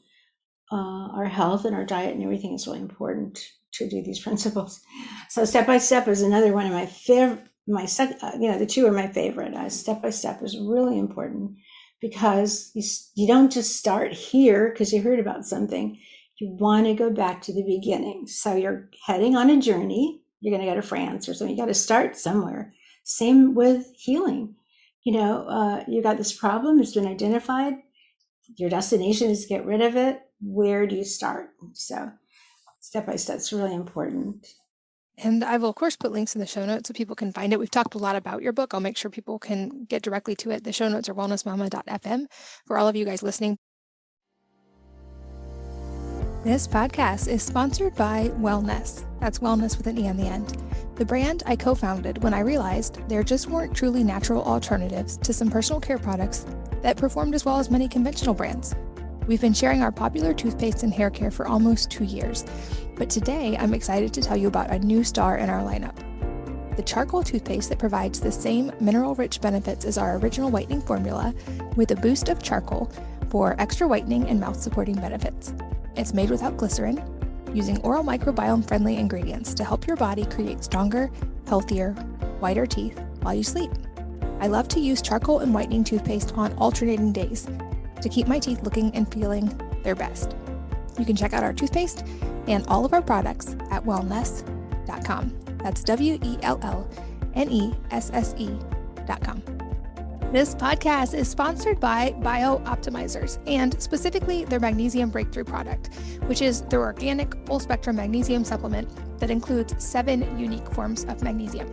our health and our diet and everything is really important to do these principles. So step by step is another one of my favorite. The 2 are my favorite. Step by step is really important because you don't just start here because you heard about something. You want to go back to the beginning. So you're heading on a journey. You're going to go to France or something. You got to start somewhere. Same with healing. You got this problem, it's been identified. Your destination is to get rid of it. Where do you start? So step by step is really important. And I will, of course, put links in the show notes so people can find it. We've talked a lot about your book. I'll make sure people can get directly to it. The show notes are wellnessmama.fm for all of you guys listening. This podcast is sponsored by Wellness. That's wellness with an E on the end. The brand I co-founded when I realized there just weren't truly natural alternatives to some personal care products that performed as well as many conventional brands. We've been sharing our popular toothpaste and hair care for almost 2 years, but today I'm excited to tell you about a new star in our lineup. The charcoal toothpaste that provides the same mineral-rich benefits as our original whitening formula with a boost of charcoal for extra whitening and mouth-supporting benefits. It's made without glycerin, using oral microbiome-friendly ingredients to help your body create stronger, healthier, whiter teeth while you sleep. I love to use charcoal and whitening toothpaste on alternating days to keep my teeth looking and feeling their best. You can check out our toothpaste and all of our products at wellness.com. That's WELLNESSE.com. This podcast is sponsored by Optimizers, and specifically their Magnesium Breakthrough product, which is their organic full-spectrum magnesium supplement that includes 7 unique forms of magnesium.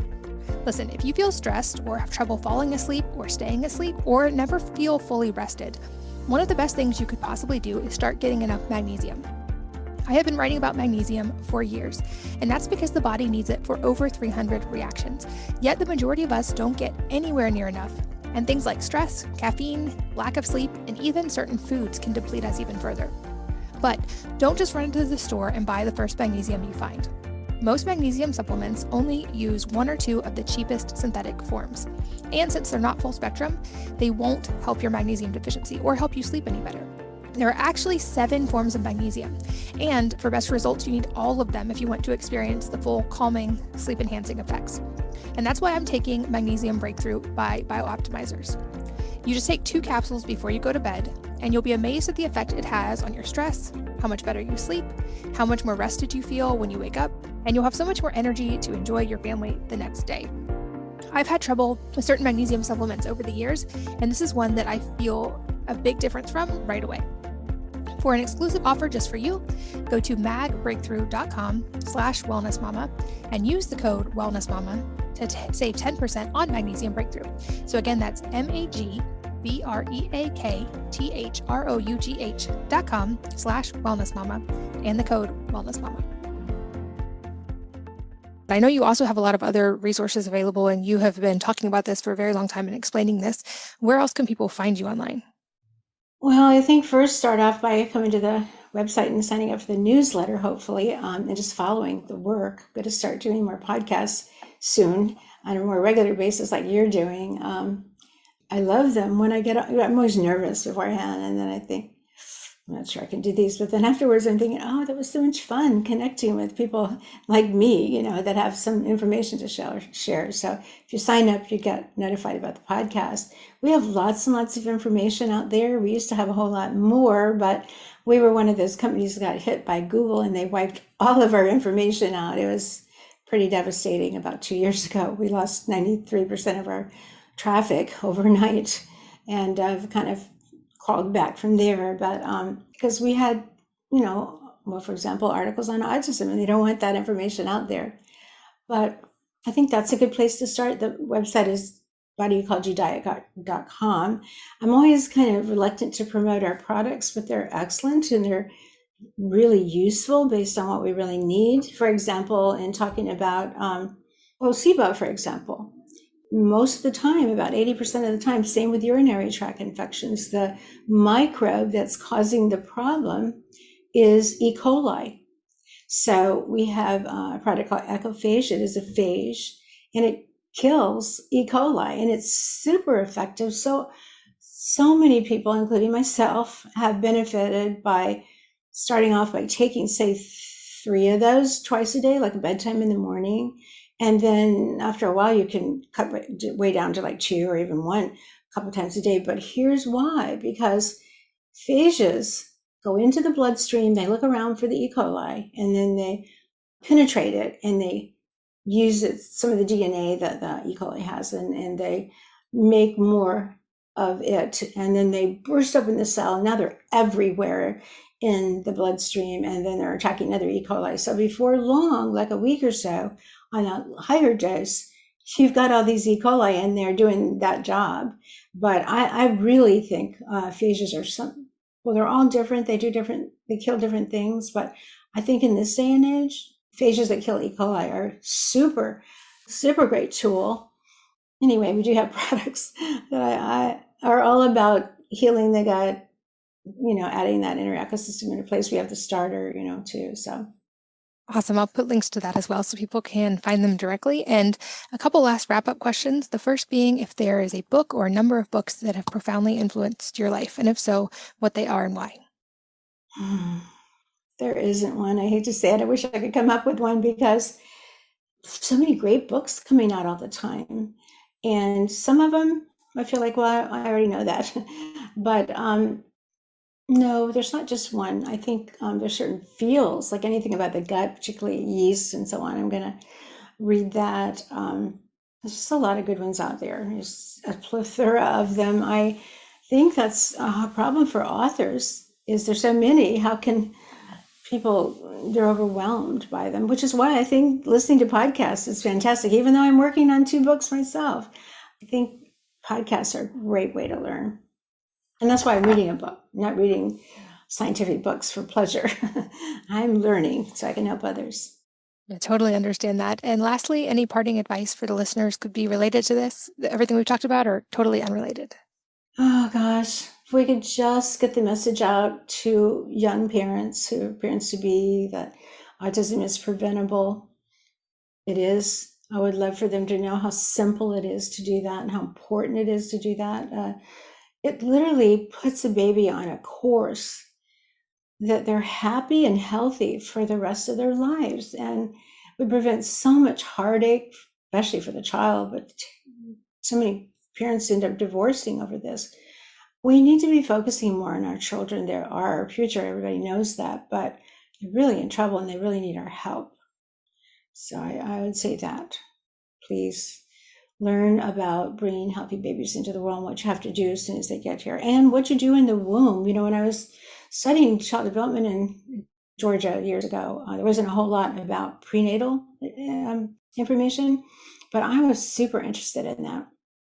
Listen, if you feel stressed or have trouble falling asleep or staying asleep or never feel fully rested, one of the best things you could possibly do is start getting enough magnesium. I have been writing about magnesium for years, and that's because the body needs it for over 300 reactions, yet the majority of us don't get anywhere near enough. And things like stress, caffeine, lack of sleep, and even certain foods can deplete us even further. But don't just run into the store and buy the first magnesium you find. Most magnesium supplements only use 1 or 2 of the cheapest synthetic forms. And since they're not full spectrum, they won't help your magnesium deficiency or help you sleep any better. There are actually 7 forms of magnesium, and for best results, you need all of them if you want to experience the full calming, sleep-enhancing effects. And that's why I'm taking Magnesium Breakthrough by Optimizers. You just take 2 capsules before you go to bed, and you'll be amazed at the effect it has on your stress, how much better you sleep, how much more rested you feel when you wake up, and you'll have so much more energy to enjoy your family the next day. I've had trouble with certain magnesium supplements over the years, and this is one that I feel a big difference from right away. For an exclusive offer just for you, go to magbreakthrough.com/wellnessmama and use the code wellnessmama to save 10% on Magnesium Breakthrough. So again, that's magbreakthrough.com/wellnessmama and the code wellnessmama. I know you also have a lot of other resources available, and you have been talking about this for a very long time and explaining this. Where else can people find you online? Well, I think first start off by coming to the website and signing up for the newsletter, hopefully, and just following the work. I'm going to start doing more podcasts soon on a more regular basis like you're doing. I love them. When I'm always nervous beforehand, and then I think, I'm not sure I can do these, but then afterwards I'm thinking, oh, that was so much fun connecting with people like me, that have some information to share. So if you sign up, you get notified about the podcast. We have lots and lots of information out there. We used to have a whole lot more, but we were one of those companies that got hit by Google and they wiped all of our information out. It was pretty devastating. About 2 years ago, we lost 93% of our traffic overnight, and I've kind of crawled back from there. But because we had, for example, articles on autism, and they don't want that information out there. But I think that's a good place to start. The website is bodyecologydiet.com. I'm always kind of reluctant to promote our products, but they're excellent and they're really useful based on what we really need. For example, in talking about SIBO, for example, most of the time, about 80% of the time, same with urinary tract infections, the microbe that's causing the problem is E. coli. So we have a product called Ecophage. It is a phage, and it kills E. coli, and it's super effective. So many people, including myself, have benefited by starting off by taking, say, 3 of those twice a day, like a bedtime in the morning. And then after a while, you can cut way down to like 2 or even 1 a couple times a day. But here's why: because phages go into the bloodstream, they look around for the E. coli, and then they penetrate it and they use some of the DNA that the E. coli has, and they make more of it. And then they burst open the cell. Now they're everywhere in the bloodstream, and then they're attacking other E. coli. So before long, like a week or so, on a higher dose, you've got all these E. coli in there doing that job. But I really think phages are they're all different. They kill different things. But I think in this day and age, phages that kill E. coli are super, super great tool. Anyway, we do have products that I are all about healing the gut, adding that inner ecosystem into place. We have the starter, too. So. Awesome. I'll put links to that as well so people can find them directly. And a couple last wrap-up questions. The first being if there is a book or a number of books that have profoundly influenced your life, and if so, what they are and why. There isn't one. I hate to say it. I wish I could come up with one, because so many great books coming out all the time. And some of them, I feel like, well, I already know that. But no, there's not just one. I think there's certain fields, like anything about the gut, particularly yeast and so on. I'm going to read that. There's just a lot of good ones out there. There's a plethora of them. I think that's a problem for authors, is there's so many. How can they're overwhelmed by them, which is why I think listening to podcasts is fantastic. Even though I'm working on 2 books myself, I think podcasts are a great way to learn. And that's why I'm reading a book, not reading scientific books for pleasure. I'm learning so I can help others. I totally understand that. And lastly, any parting advice for the listeners could be related to this, everything we've talked about, or totally unrelated? Oh, gosh. If we could just get the message out to young parents to be, that autism is preventable. It is. I would love for them to know how simple it is to do that and how important it is to do that. It literally puts a baby on a course that they're happy and healthy for the rest of their lives. And we prevent so much heartache, especially for the child, but so many parents end up divorcing over this. We need to be focusing more on our children. They're our future. Everybody knows that, but they're really in trouble and they really need our help. So I would say that, please learn about bringing healthy babies into the world and what you have to do as soon as they get here, and what you do in the womb. When I was studying child development in Georgia years ago, there wasn't a whole lot about prenatal information, but I was super interested in that.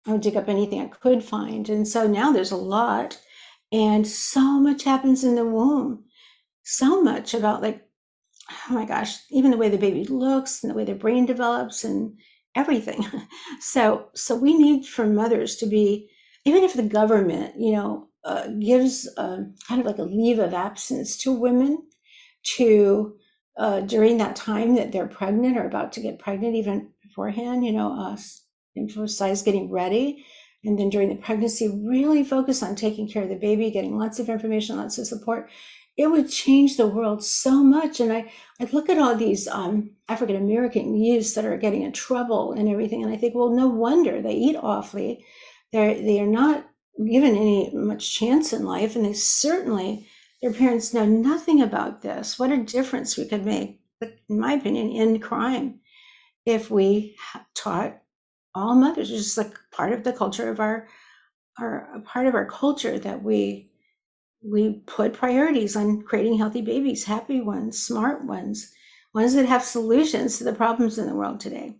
I would dig up anything I could find. And so now there's a lot, and so much happens in the womb. So much about, like, oh my gosh, even the way the baby looks and the way their brain develops and everything. So we need for mothers to be, even if the government, gives kind of like a leave of absence to women to during that time that they're pregnant or about to get pregnant, even beforehand, emphasize getting ready. And then during the pregnancy, really focus on taking care of the baby, getting lots of information, lots of support. It would change the world so much. And I look at all these African-American youths that are getting in trouble and everything. And I think, well, no wonder they eat awfully. They are not given any much chance in life. And their parents know nothing about this. What a difference we could make, in my opinion, in crime if we taught all mothers, just like part of the culture of our part of our culture, that we put priorities on creating healthy babies, happy ones, smart ones that have solutions to the problems in the world today.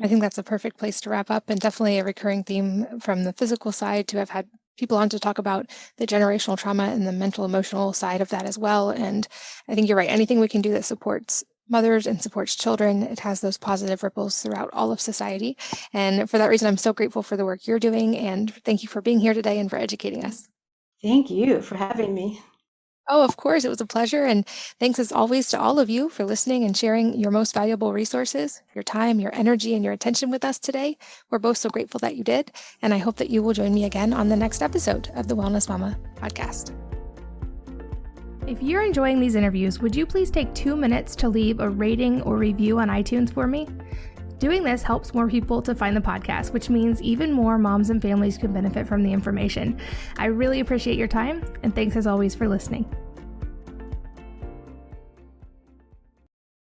I think that's a perfect place to wrap up, and definitely a recurring theme from the physical side to have had people on to talk about the generational trauma and the mental, emotional side of that as well. And I think you're right. Anything we can do that supports mothers and supports children, it has those positive ripples throughout all of society. And for that reason, I'm so grateful for the work you're doing. And thank you for being here today and for educating us. Thank you for having me. Oh, of course. It was a pleasure. And thanks as always to all of you for listening and sharing your most valuable resources, your time, your energy, and your attention with us today. We're both so grateful that you did. And I hope that you will join me again on the next episode of the Wellness Mama podcast. If you're enjoying these interviews, would you please take 2 minutes to leave a rating or review on iTunes for me? Doing this helps more people to find the podcast, which means even more moms and families can benefit from the information. I really appreciate your time, and thanks as always for listening.